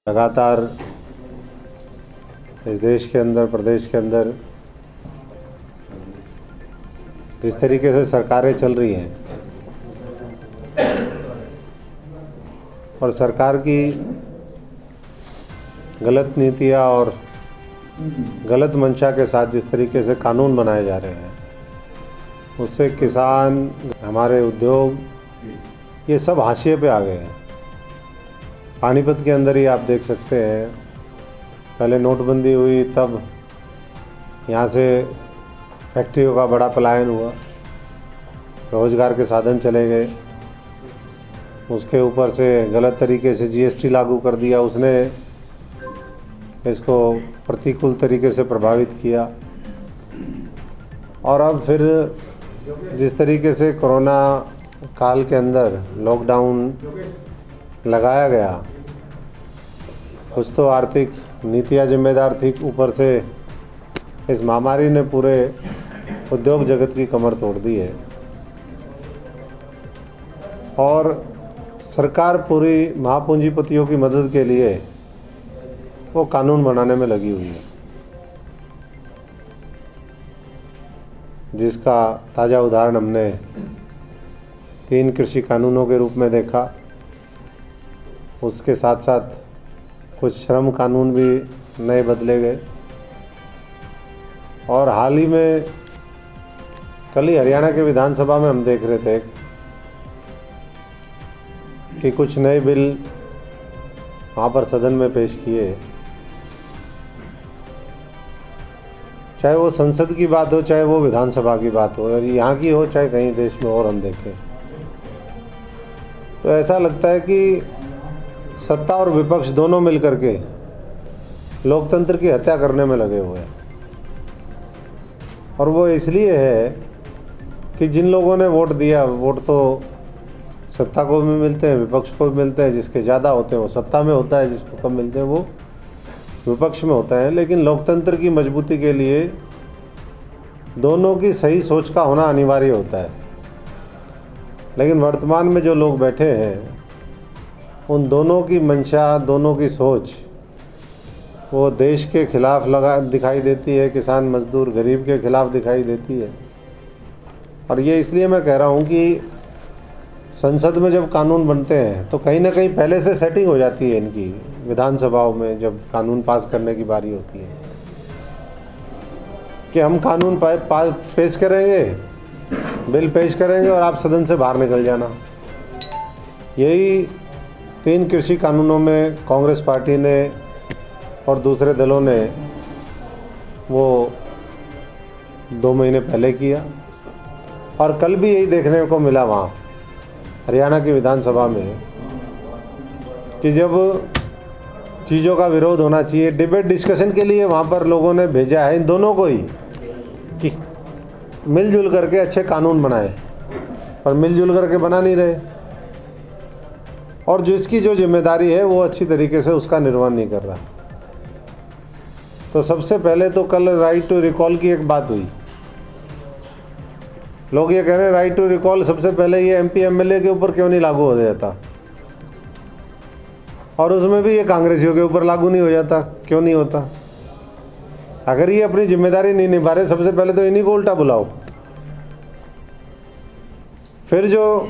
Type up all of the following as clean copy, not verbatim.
लगातार इस देश के अंदर, प्रदेश के अंदर जिस तरीके से सरकारें चल रही हैं और सरकार की गलत नीतियां और गलत मंशा के साथ जिस तरीके से कानून बनाए जा रहे हैं, उससे किसान, हमारे उद्योग, ये सब हाशिए पे आ गए हैं। पानीपत के अंदर ही आप देख सकते हैं, पहले नोटबंदी हुई तब यहाँ से फैक्ट्रियों का बड़ा पलायन हुआ, रोज़गार के साधन चले गए। उसके ऊपर से गलत तरीके से जीएसटी लागू कर दिया, उसने इसको प्रतिकूल तरीके से प्रभावित किया। और अब फिर जिस तरीके से कोरोना काल के अंदर लॉकडाउन लगाया गया, कुछ तो आर्थिक नीतियाँ जिम्मेदार थी, ऊपर से इस महामारी ने पूरे उद्योग जगत की कमर तोड़ दी है और सरकार पूरी महापूंजीपतियों की मदद के लिए वो कानून बनाने में लगी हुई है, जिसका ताज़ा उदाहरण हमने 3 कृषि कानूनों के रूप में देखा। उसके साथ साथ कुछ श्रम कानून भी नए बदले गए और हाल ही में कल ही हरियाणा के विधानसभा में हम देख रहे थे कि कुछ नए बिल वहाँ पर सदन में पेश किए। चाहे वो संसद की बात हो, चाहे वो विधानसभा की बात हो, और यहाँ की हो, चाहे कहीं देश में और हम देखें, तो ऐसा लगता है कि सत्ता और विपक्ष दोनों मिलकर के लोकतंत्र की हत्या करने में लगे हुए हैं। और वो इसलिए है कि जिन लोगों ने वोट दिया, वोट तो सत्ता को भी मिलते हैं, विपक्ष को भी मिलते हैं। जिसके ज़्यादा होते हैं वो सत्ता में होता है, जिसको कम मिलते हैं वो विपक्ष में होता है। लेकिन लोकतंत्र की मजबूती के लिए दोनों की सही सोच का होना अनिवार्य होता है। लेकिन वर्तमान में जो लोग बैठे हैं, उन दोनों की मंशा, दोनों की सोच वो देश के खिलाफ दिखाई देती है, किसान, मजदूर, गरीब के खिलाफ दिखाई देती है। और ये इसलिए मैं कह रहा हूँ कि संसद में जब कानून बनते हैं तो कहीं ना कहीं पहले से सेटिंग हो जाती है इनकी। विधानसभाओं में जब कानून पास करने की बारी होती है कि हम कानून पेश करेंगे, बिल पेश करेंगे और आप सदन से बाहर निकल जाना। यही 3 कृषि कानूनों में कांग्रेस पार्टी ने और दूसरे दलों ने वो 2 महीने पहले किया। और कल भी यही देखने को मिला वहाँ हरियाणा की विधानसभा में कि जब चीज़ों का विरोध होना चाहिए, डिबेट डिस्कशन के लिए वहाँ पर लोगों ने भेजा है इन दोनों को ही कि मिलजुल करके अच्छे कानून बनाए, पर मिलजुल करके बना नहीं रहे और जिसकी जो जिम्मेदारी है वो अच्छी तरीके से उसका निर्वहन नहीं कर रहा। तो सबसे पहले तो कल राइट टू रिकॉल की एक बात हुई। लोग ये कह रहे हैं राइट टू रिकॉल सबसे पहले ये एमपी एमएलए के ऊपर क्यों नहीं लागू हो जाता, और उसमें भी ये कांग्रेसियों के ऊपर लागू नहीं हो जाता, क्यों नहीं होता? अगर ये अपनी जिम्मेदारी नहीं निभा रहे, सबसे पहले तो इन्हीं को उल्टा बुलाओ। फिर जो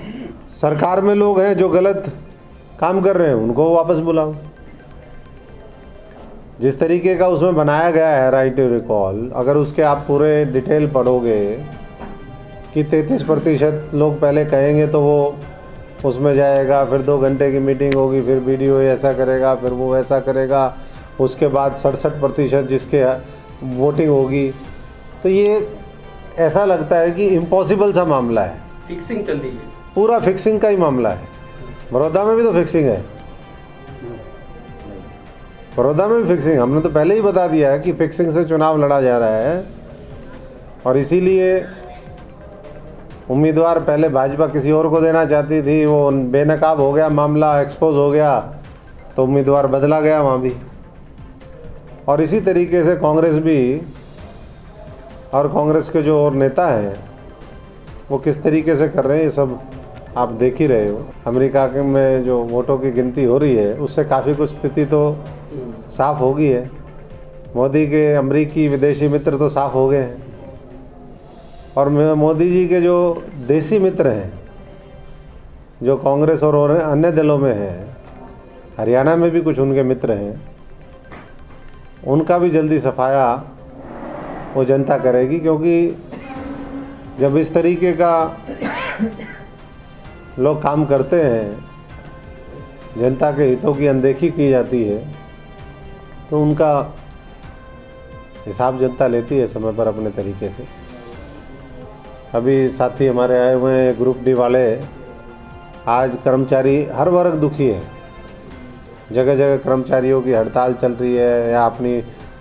सरकार में लोग हैं जो गलत काम कर रहे हैं उनको वापस बुलाओ। जिस तरीके का उसमें बनाया गया है राइट टू रिकॉल, अगर उसके आप पूरे डिटेल पढ़ोगे कि 33% लोग पहले कहेंगे तो वो उसमें जाएगा, फिर 2 घंटे की मीटिंग होगी, फिर वीडियो ऐसा करेगा, फिर वो वैसा करेगा, उसके बाद 67% जिसके वोटिंग होगी। तो ये ऐसा लगता है कि इम्पॉसिबल सा मामला है, फिक्सिंग चल रही है, पूरा फिक्सिंग का ही मामला है। बड़ौदा में भी तो फिक्सिंग है, बड़ौदा में भी फिक्सिंग। हमने तो पहले ही बता दिया है कि फिक्सिंग से चुनाव लड़ा जा रहा है और इसीलिए उम्मीदवार पहले भाजपा किसी और को देना चाहती थी, वो बेनकाब हो गया, मामला एक्सपोज हो गया तो उम्मीदवार बदला गया वहाँ भी। और इसी तरीके से कांग्रेस भी, और कांग्रेस के जो और नेता हैं वो किस तरीके से कर रहे हैं, ये सब आप देख ही रहे हो, अमेरिका के में जो वोटों की गिनती हो रही है उससे काफ़ी कुछ स्थिति तो साफ हो गई है। मोदी के अमेरिकी विदेशी मित्र तो साफ हो गए हैं, और मोदी जी के जो देसी मित्र हैं, जो कांग्रेस और अन्य दलों में हैं, हरियाणा में भी कुछ उनके मित्र हैं, उनका भी जल्दी सफाया वो जनता करेगी। क्योंकि जब इस तरीके का लोग काम करते हैं, जनता के हितों की अनदेखी की जाती है, तो उनका हिसाब जनता लेती है समय पर अपने तरीके से। अभी साथी हमारे आए हुए हैं ग्रुप डी वाले, आज कर्मचारी हर वर्ग दुखी है, जगह जगह कर्मचारियों की हड़ताल चल रही है या अपनी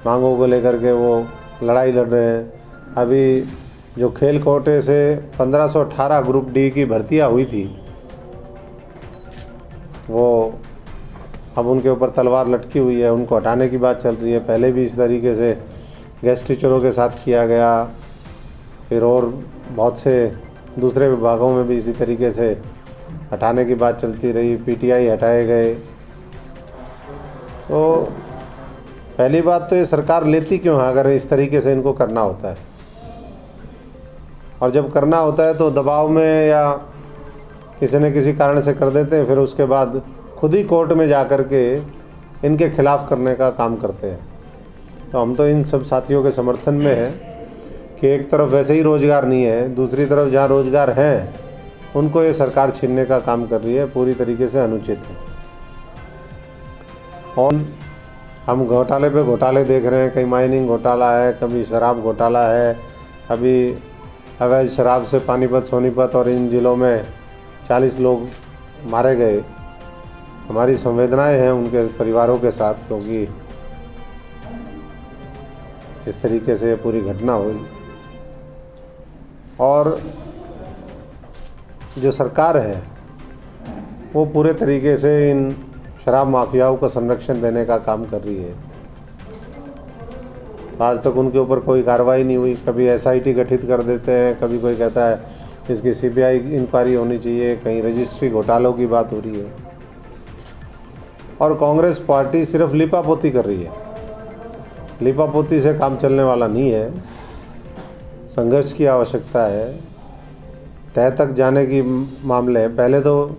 मांगों को लेकर के वो लड़ाई लड़ रहे हैं। अभी जो खेल कोटे से 1518 ग्रुप डी की भर्तियां हुई थी, वो अब उनके ऊपर तलवार लटकी हुई है, उनको हटाने की बात चल रही है। पहले भी इस तरीके से गेस्ट टीचरों के साथ किया गया, फिर और बहुत से दूसरे विभागों में भी इसी तरीके से हटाने की बात चलती रही, पीटीआई हटाए गए। तो पहली बात तो ये सरकार लेती क्यों है अगर इस तरीके से इनको करना होता है, और जब करना होता है तो दबाव में या किसी न किसी कारण से कर देते हैं, फिर उसके बाद खुद ही कोर्ट में जा कर के इनके खिलाफ़ करने का काम करते हैं। तो हम तो इन सब साथियों के समर्थन में हैं कि एक तरफ वैसे ही रोज़गार नहीं है, दूसरी तरफ जहाँ रोज़गार हैं उनको ये सरकार छीनने का काम कर रही है, पूरी तरीके से अनुचित है। और हम घोटाले पे घोटाले देख रहे हैं, कहीं माइनिंग घोटाला है, कभी शराब घोटाला है, अभी अवैध शराब से पानीपत, सोनीपत और इन ज़िलों में 40 लोग मारे गए। हमारी संवेदनाएं हैं उनके परिवारों के साथ, क्योंकि इस तरीके से पूरी घटना हुई। और जो सरकार है वो पूरे तरीके से इन शराब माफियाओं को संरक्षण देने का काम कर रही है। आज तक उनके ऊपर कोई कार्रवाई नहीं हुई। कभी एसआईटी गठित कर देते हैं, कभी कोई कहता है इसकी सीबीआई इंक्वायरी होनी चाहिए, कहीं रजिस्ट्री घोटालों की बात हो रही है। और कांग्रेस पार्टी सिर्फ लिपापोती कर रही है। लिपापोती से काम चलने वाला नहीं है, संघर्ष की आवश्यकता है, तय तक जाने की मामले हैं। पहले तो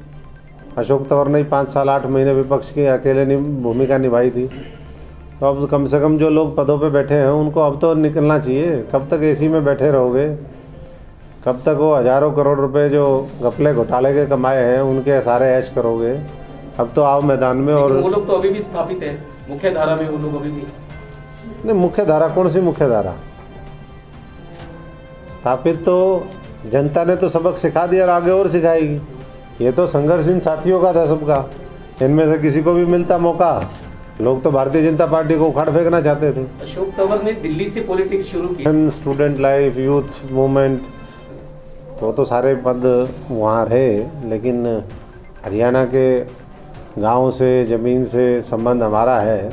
अशोक तंवर ने 5 साल 8 महीने विपक्ष की अकेले भूमिका निभाई थी, तो अब कम से कम जो लोग पदों पे बैठे हैं उनको अब तो निकलना चाहिए। कब तक एसी में बैठे रहोगे? कब तक वो हज़ारों करोड़ रुपए जो घपले घोटाले के कमाए हैं उनके सारे ऐश करोगे? अब तो आओ मैदान में। और वो लोग तो अभी भी स्थापित है मुख्य धारा में, वो लोग अभी भी नहीं। मुख्य धारा कौन सी मुख्य धारा? स्थापित तो जनता ने तो सबक सिखा दिया और आगे और सिखाएगी। ये तो संघर्ष इन साथियों का था सबका, इनमें से किसी को भी मिलता मौका, लोग तो भारतीय जनता पार्टी को उखाड़ फेंकना चाहते थे। अशोक तंवर ने दिल्ली से पॉलिटिक्स शुरू की। स्टूडेंट लाइफ, यूथ मूवमेंट, तो सारे पद वहाँ रहे, लेकिन हरियाणा के गांव से, ज़मीन से संबंध हमारा है,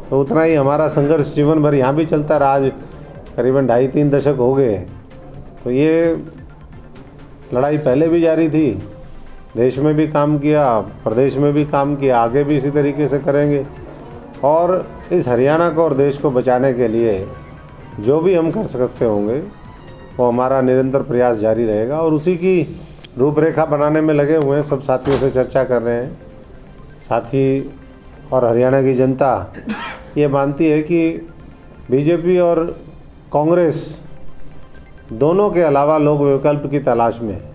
तो उतना ही हमारा संघर्ष जीवन भर यहाँ भी चलता रहा। आज करीबन 2.5-3 दशक हो गए, तो ये लड़ाई पहले भी जारी थी। देश में भी काम किया, प्रदेश में भी काम किया, आगे भी इसी तरीके से करेंगे। और इस हरियाणा को और देश को बचाने के लिए जो भी हम कर सकते होंगे वो हमारा निरंतर प्रयास जारी रहेगा, और उसी की रूपरेखा बनाने में लगे हुए हैं। सब साथियों से चर्चा कर रहे हैं। साथी और हरियाणा की जनता ये मानती है कि बीजेपी और कांग्रेस दोनों के अलावा लोग विकल्प की तलाश में हैं।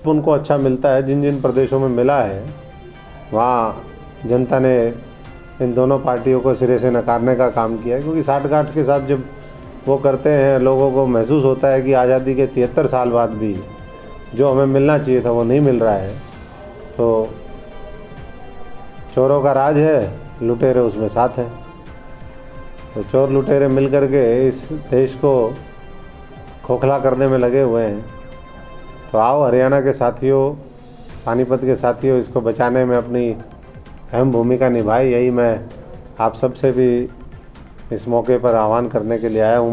उनको अच्छा मिलता है, जिन जिन प्रदेशों में मिला है वहाँ जनता ने इन दोनों पार्टियों को सिरे से नकारने का काम किया है। क्योंकि साठगांठ के साथ जब वो करते हैं, लोगों को महसूस होता है कि आज़ादी के 73 साल बाद भी जो हमें मिलना चाहिए था वो नहीं मिल रहा है। तो चोरों का राज है, लुटेरे उसमें साथ हैं। तो चोर लुटेरे मिल कर के इस देश को खोखला करने में लगे हुए हैं। तो आओ हरियाणा के साथियों, पानीपत के साथियों, इसको बचाने में अपनी अहम भूमिका निभाई। यही मैं आप सबसे भी इस मौके पर आह्वान करने के लिए आया हूँ।